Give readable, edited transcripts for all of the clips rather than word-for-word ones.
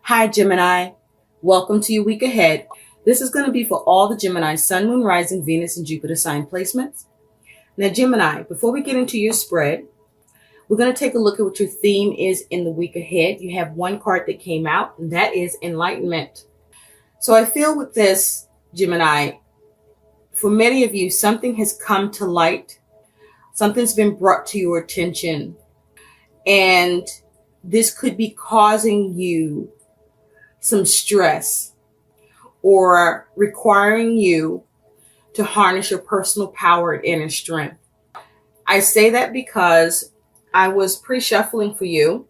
Hi, Gemini. Welcome to your week ahead. This is going to be for all the Gemini Sun, Moon, Rising, Venus, and Jupiter sign placements. Now, Gemini, before we get into your spread, we're going to take a look at what your theme is in the week ahead. You have one card that came out, and that is Enlightenment. So I feel with this, Gemini, for many of you, something has come to light. Something's been brought to your attention. And this could be causing you some stress or requiring you to harness your personal power and inner strength. I say that because I was pre-shuffling for you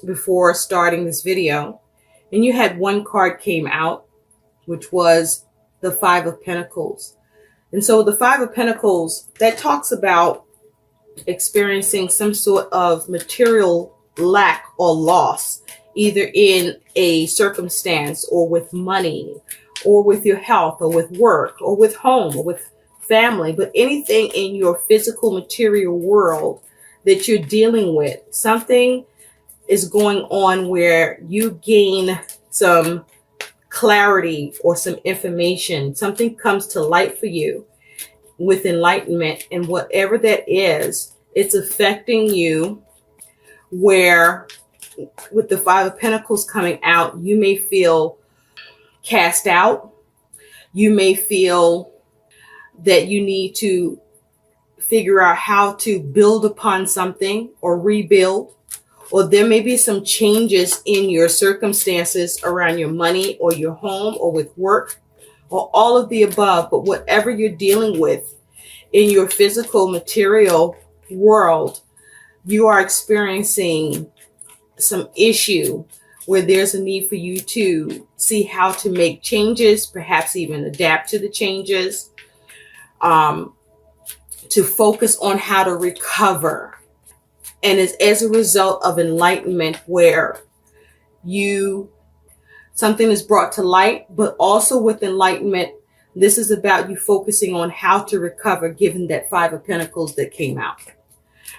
before starting this video, and you had one card came out, which was the Five of Pentacles. And so the Five of Pentacles, that talks about experiencing some sort of material lack or loss, either in a circumstance or with money or with your health or with work or with home or with family, but anything in your physical material world that you're dealing with. Something is going on where you gain some clarity or some information. Something comes to light for you with enlightenment, and whatever that is, it's affecting you where with the Five of Pentacles coming out, you may feel cast out. You may feel that you need to figure out how to build upon something or rebuild, or there may be some changes in your circumstances around your money or your home or with work or all of the above. But whatever you're dealing with in your physical material world, you are experiencing some issue where there's a need for you to see how to make changes, perhaps even adapt to the changes, to focus on how to recover. And it's as a result of enlightenment where something is brought to light, but also with enlightenment, this is about you focusing on how to recover, given that Five of Pentacles that came out.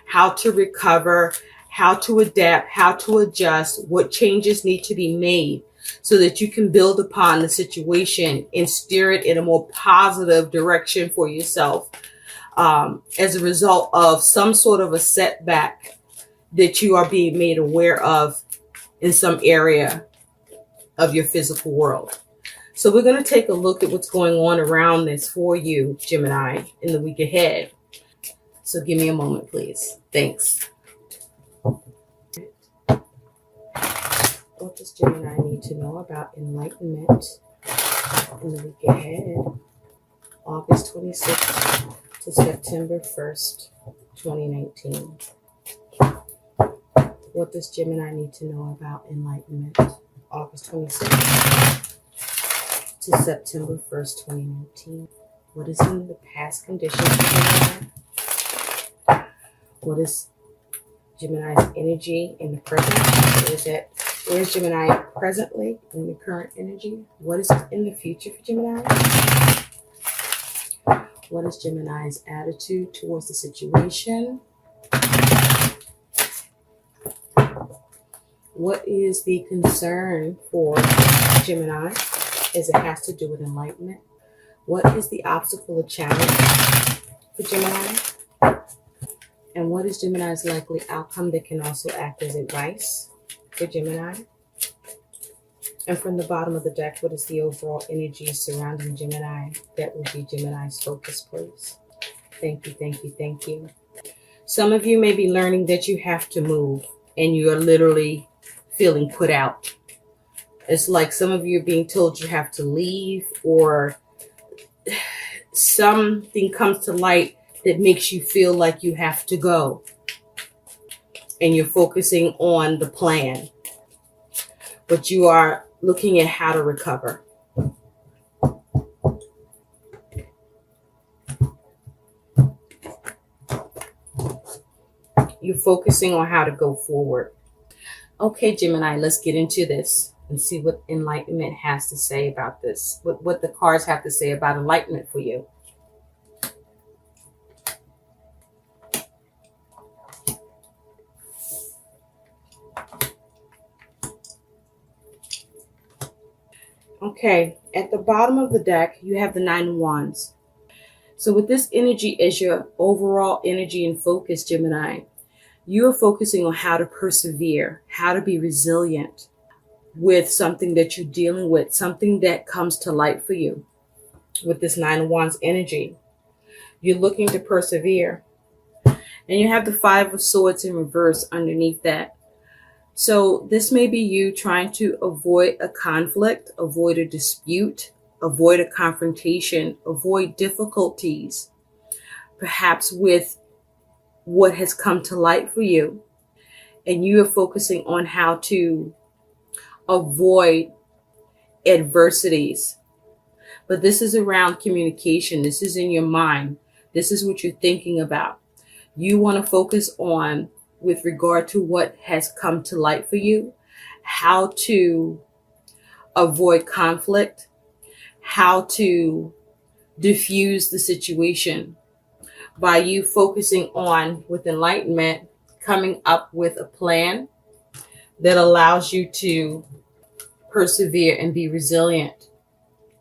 How to recover, how to adapt, how to adjust, what changes need to be made so that you can build upon the situation and steer it in a more positive direction for yourself, as a result of some sort of a setback that you are being made aware of in some area of your physical world. So we're going to take a look at what's going on around this for you, Gemini, in the week ahead. So give me a moment, please. Thanks. What does Gemini need to know about enlightenment in the week ahead? August 26th to September 1st, 2019. What does Gemini need to know about enlightenment? August 26th to September 1st, 2019. What is in the past conditions for Gemini? What is Gemini's energy in the present? Where's Gemini presently in the current energy? What is in the future for Gemini? What is Gemini's attitude towards the situation? What is the concern for Gemini as it has to do with enlightenment? What is the obstacle or challenge for Gemini? And what is Gemini's likely outcome that can also act as advice for Gemini? And from the bottom of the deck, what is the overall energy surrounding Gemini? That will be Gemini's focus, please. Thank you, thank you, thank you. Some of you may be learning that you have to move and you are literally feeling put out. It's like some of you are being told you have to leave, or something comes to light that makes you feel like you have to go. And you're focusing on the plan, but you are looking at how to recover. You're focusing on how to go forward. Okay, Gemini, let's get into this and see what enlightenment has to say about this. What the cards have to say about enlightenment for you. Okay, at the bottom of the deck, you have the Nine of Wands. So with this energy as your overall energy and focus, Gemini, you are focusing on how to persevere, how to be resilient with something that you're dealing with, something that comes to light for you. With this Nine of Wands energy, you're looking to persevere. And you have the Five of Swords in reverse underneath that. So this may be you trying to avoid a conflict, avoid a dispute, avoid a confrontation, avoid difficulties, perhaps with what has come to light for you. And you are focusing on how to avoid adversities. But this is around communication. This is in your mind. This is what you're thinking about. You want to focus on, with regard to what has come to light for you, how to avoid conflict, how to diffuse the situation by you focusing on, with enlightenment, coming up with a plan that allows you to persevere and be resilient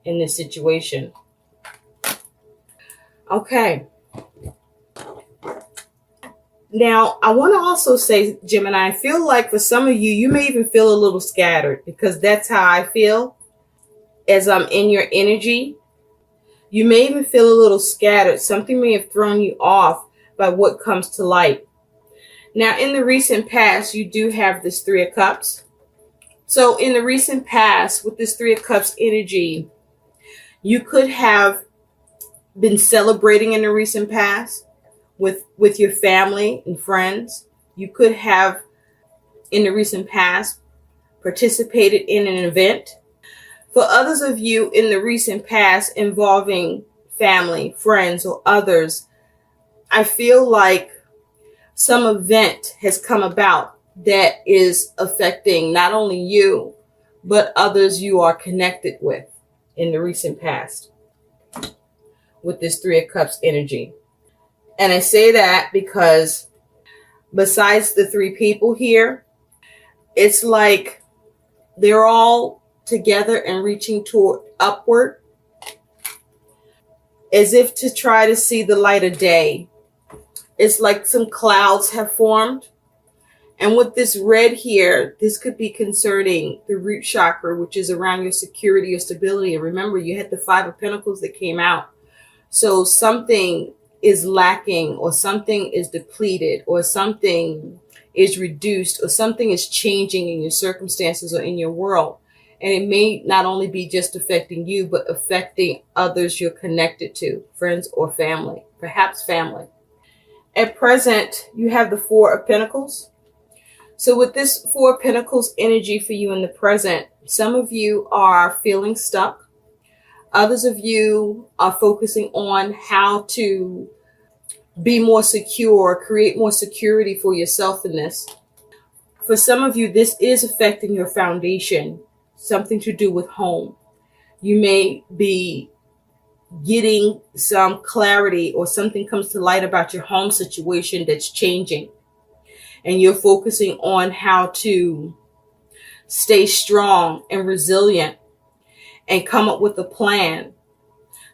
in this situation. Okay. Now, I want to also say, Gemini, I feel like for some of you, you may even feel a little scattered, because that's how I feel as I'm in your energy. You may even feel a little scattered. Something may have thrown you off by what comes to light. Now, in the recent past, you do have this Three of Cups. So in the recent past, with this Three of Cups energy, you could have been celebrating in the recent past with your family and friends. You could have, in the recent past, participated in an event. For others of you, in the recent past, involving family, friends, or others, I feel like some event has come about that is affecting not only you, but others you are connected with in the recent past with this Three of Cups energy. And I say that because besides the three people here, it's like they're all together and reaching toward upward, as if to try to see the light of day. It's like some clouds have formed. And with this red here, this could be concerning the root chakra, which is around your security or stability. And remember, you had the Five of Pentacles that came out. So something is lacking, or something is depleted, or something is reduced, or something is changing in your circumstances or in your world. And it may not only be just affecting you, but affecting others you're connected to, friends or family, perhaps family. At present, you have the Four of Pentacles. So with this Four of Pentacles energy for you in the present, some of you are feeling stuck. Others of you are focusing on how to be more secure, create more security for yourself in this. For some of you, this is affecting your foundation, something to do with home. You may be getting some clarity, or something comes to light about your home situation that's changing. And you're focusing on how to stay strong and resilient and come up with a plan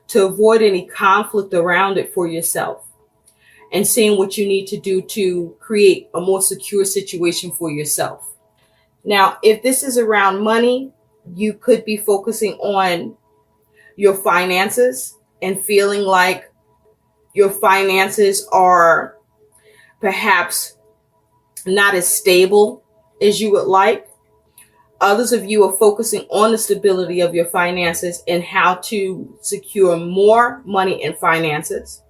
to avoid any conflict around it for yourself, and seeing what you need to do to create a more secure situation for yourself. Now, if this is around money, you could be focusing on your finances and feeling like your finances are perhaps not as stable as you would like. Others of you are focusing on the stability of your finances and how to secure more money and finances.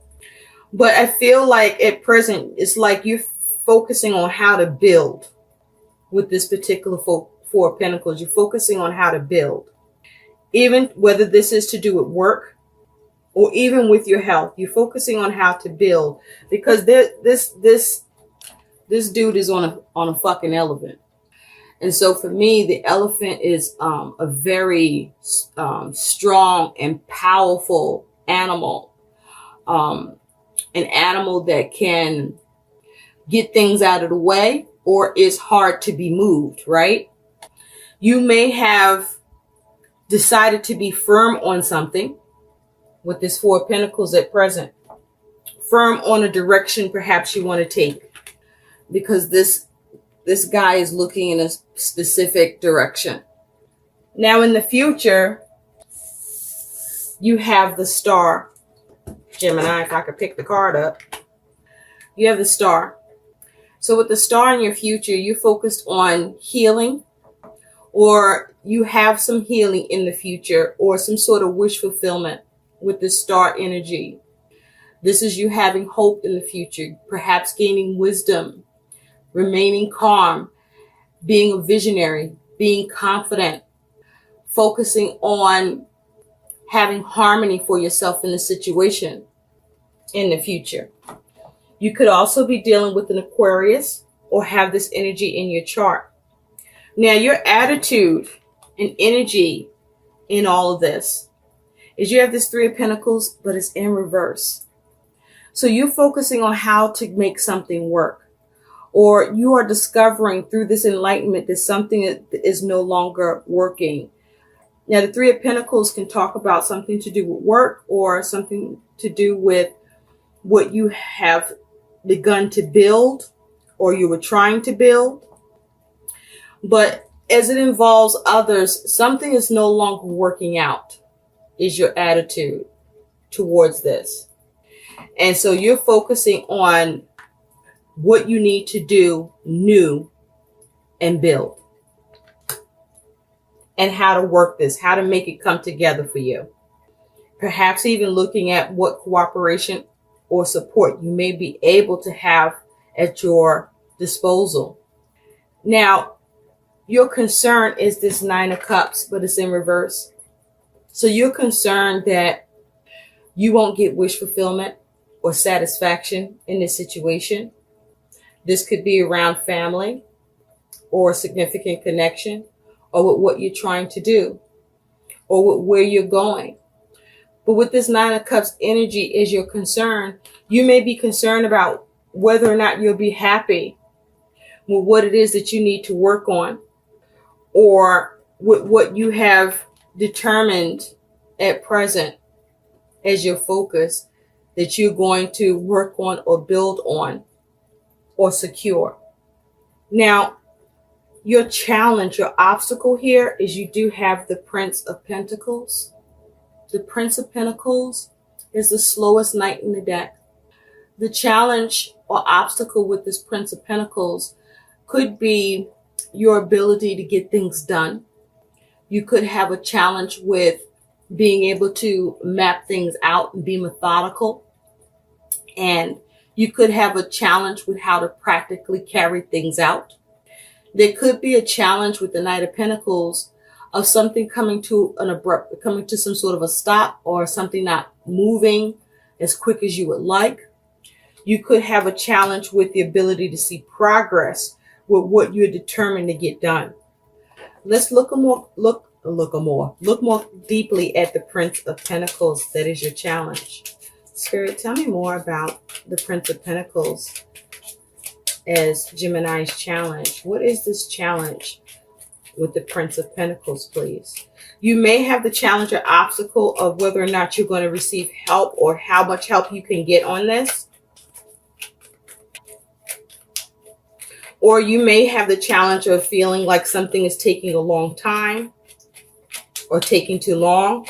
But I feel like at present, it's like you're focusing on how to build with this particular Four of Pentacles. You're focusing on how to build. Even whether this is to do with work or even with your health, you're focusing on how to build, because this dude is on a fucking elephant. And so for me, the elephant is a very strong and powerful animal. An animal that can get things out of the way, or is hard to be moved, right? You may have decided to be firm on something with this Four of Pentacles at present. Firm on a direction perhaps you want to take, because this guy is looking in a specific direction. Now in the future, you have the Star. Gemini, if I could pick the card up. You have the Star. So with the Star in your future, you're focused on healing, or you have some healing in the future, or some sort of wish fulfillment with the Star energy. This is you having hope in the future, perhaps gaining wisdom, remaining calm, being a visionary, being confident, focusing on having harmony for yourself in the situation in the future. You could also be dealing with an Aquarius or have this energy in your chart. Now, your attitude and energy in all of this is you have this Three of Pentacles, but it's in reverse. So you're focusing on how to make something work, or you are discovering through this enlightenment that something is no longer working. Now, the Three of Pentacles can talk about something to do with work or something to do with what you have begun to build or you were trying to build. But as it involves others, something is no longer working out, is your attitude towards this. And so you're focusing on what you need to do new and build, and how to work this, how to make it come together for you. Perhaps even looking at what cooperation or support you may be able to have at your disposal. Now, your concern is this Nine of Cups, but it's in reverse. So you're concerned that you won't get wish fulfillment or satisfaction in this situation. This could be around family or significant connection, or with what you're trying to do, or with where you're going. But with this Nine of Cups energy is your concern. You may be concerned about whether or not you'll be happy with what it is that you need to work on, or with what you have determined at present as your focus that you're going to work on or build on or secure. Now, your challenge, your obstacle here is you do have the Prince of Pentacles. The Prince of Pentacles is the slowest knight in the deck. The challenge or obstacle with this Prince of Pentacles could be your ability to get things done. You could have a challenge with being able to map things out and be methodical. And you could have a challenge with how to practically carry things out. There could be a challenge with the Knight of Pentacles of something coming to some sort of a stop, or something not moving as quick as you would like. You could have a challenge with the ability to see progress with what you're determined to get done. Let's look more deeply at the Prince of Pentacles. That is your challenge. Spirit, tell me more about the Prince of Pentacles as Gemini's challenge. What is this challenge with the Prince of Pentacles, please? You may have the challenge or obstacle of whether or not you're going to receive help, or how much help you can get on this. Or you may have the challenge of feeling like something is taking a long time or taking too long.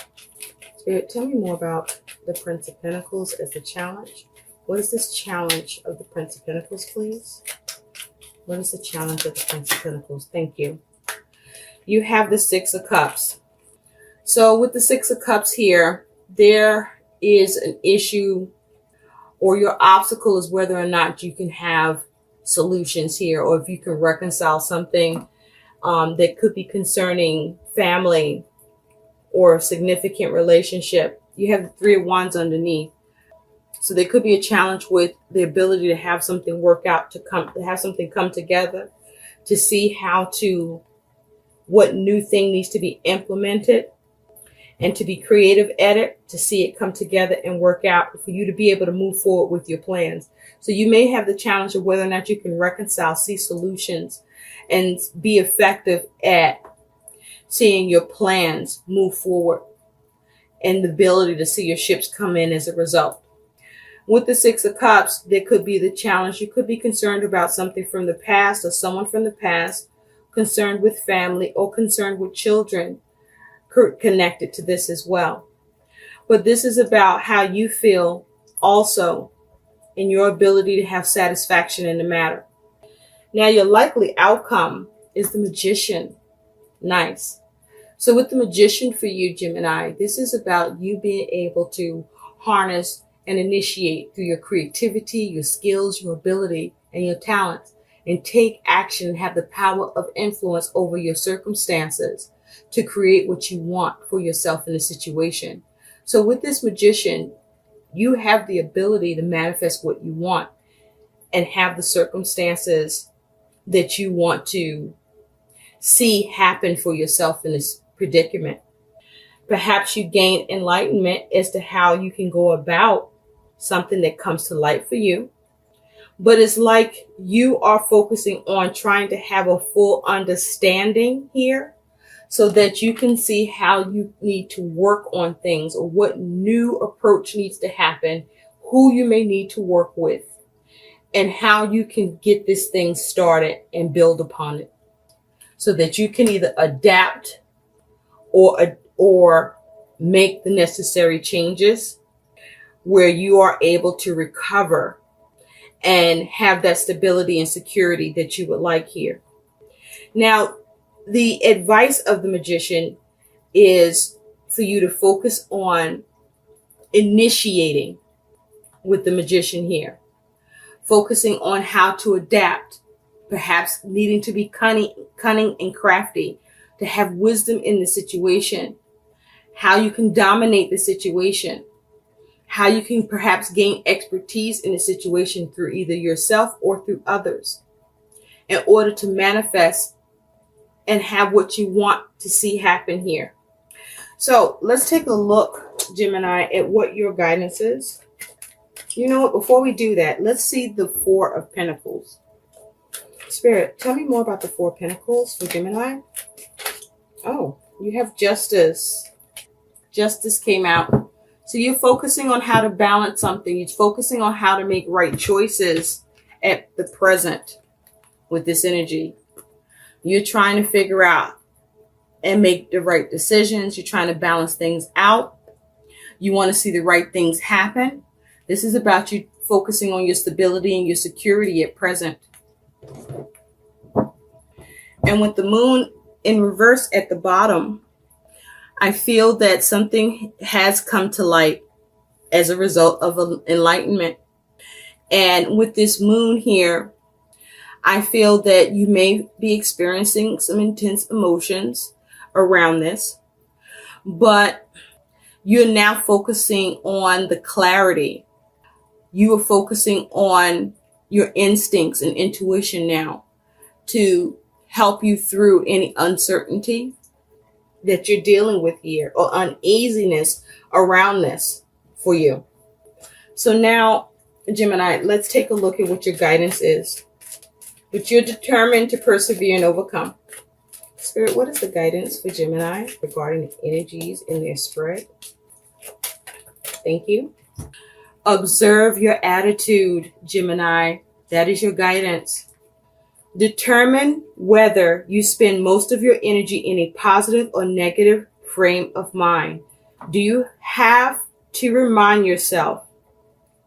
Spirit, tell me more about the Prince of Pentacles as the challenge. What is this challenge of the Prince of Pentacles, please? What is the challenge of the Prince of Pentacles? Thank you. You have the Six of Cups. So with the Six of Cups here, there is an issue, or your obstacle is whether or not you can have solutions here, or if you can reconcile something that could be concerning family or a significant relationship. You have the Three of Wands underneath. So there could be a challenge with the ability to have something work out, to have something come together, to see what new thing needs to be implemented, and to be creative at it, to see it come together and work out for you to be able to move forward with your plans. So you may have the challenge of whether or not you can reconcile, see solutions, and be effective at seeing your plans move forward and the ability to see your ships come in as a result. With the Six of Cups, there could be the challenge. You could be concerned about something from the past or someone from the past, concerned with family or concerned with children connected to this as well. But this is about how you feel also in your ability to have satisfaction in the matter. Now, your likely outcome is the Magician. Nice. So with the Magician for you, Gemini, this is about you being able to harness and initiate through your creativity, your skills, your ability, and your talents, and take action and have the power of influence over your circumstances to create what you want for yourself in a situation. So with this Magician, you have the ability to manifest what you want and have the circumstances that you want to see happen for yourself in this predicament. Perhaps you gain enlightenment as to how you can go about something that comes to light for you. But it's like you are focusing on trying to have a full understanding here so that you can see how you need to work on things or what new approach needs to happen, who you may need to work with, and how you can get this thing started and build upon it so that you can either adapt or make the necessary changes where you are able to recover and have that stability and security that you would like here. Now, the advice of the Magician is for you to focus on initiating with the Magician here, focusing on how to adapt, perhaps needing to be cunning and crafty, to have wisdom in the situation, how you can dominate the situation, how you can perhaps gain expertise in the situation through either yourself or through others in order to manifest and have what you want to see happen here. So let's take a look, Gemini, at what your guidance is. You know what? Before we do that, let's see the Four of Pentacles. Spirit, tell me more about the Four of Pentacles for Gemini. Oh, you have Justice. Justice came out. So you're focusing on how to balance something. You're focusing on how to make right choices at the present with this energy. You're trying to figure out and make the right decisions. You're trying to balance things out. You want to see the right things happen. This is about you focusing on your stability and your security at present. And with the moon in reverse at the bottom, I feel that something has come to light as a result of enlightenment. And with this moon here, I feel that you may be experiencing some intense emotions around this, but you're now focusing on the clarity. You are focusing on your instincts and intuition now to help you through any uncertainty that you're dealing with here or uneasiness around this for you. So now, Gemini, let's take a look at what your guidance is. But you're determined to persevere and overcome. Spirit, what is the guidance for Gemini regarding the energies in their spread? Thank you. Observe your attitude, Gemini. That is your guidance. Determine whether you spend most of your energy in a positive or negative frame of mind. Do you have to remind yourself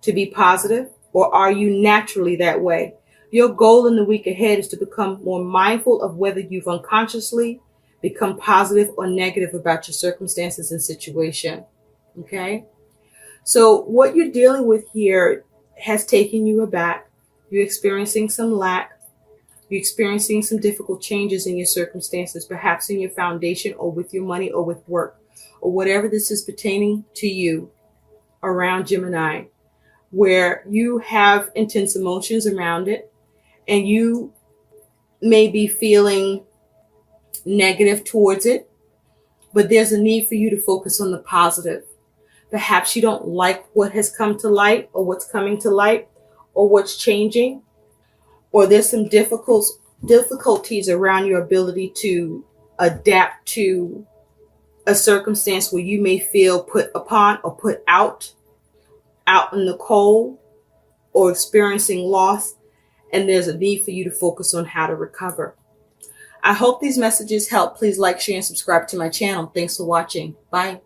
to be positive, or are you naturally that way? Your goal in the week ahead is to become more mindful of whether you've unconsciously become positive or negative about your circumstances and situation. Okay? So what you're dealing with here has taken you aback. You're experiencing some lack. You're experiencing some difficult changes in your circumstances, perhaps in your foundation or with your money or with work or whatever this is pertaining to you around Gemini, where you have intense emotions around it and you may be feeling negative towards it, but there's a need for you to focus on the positive. Perhaps you don't like what has come to light or what's coming to light or what's changing, or there's some difficulties around your ability to adapt to a circumstance where you may feel put upon or put out in the cold, or experiencing loss, and there's a need for you to focus on how to recover. I hope these messages help. Please like, share, and subscribe to my channel. Thanks for watching. Bye.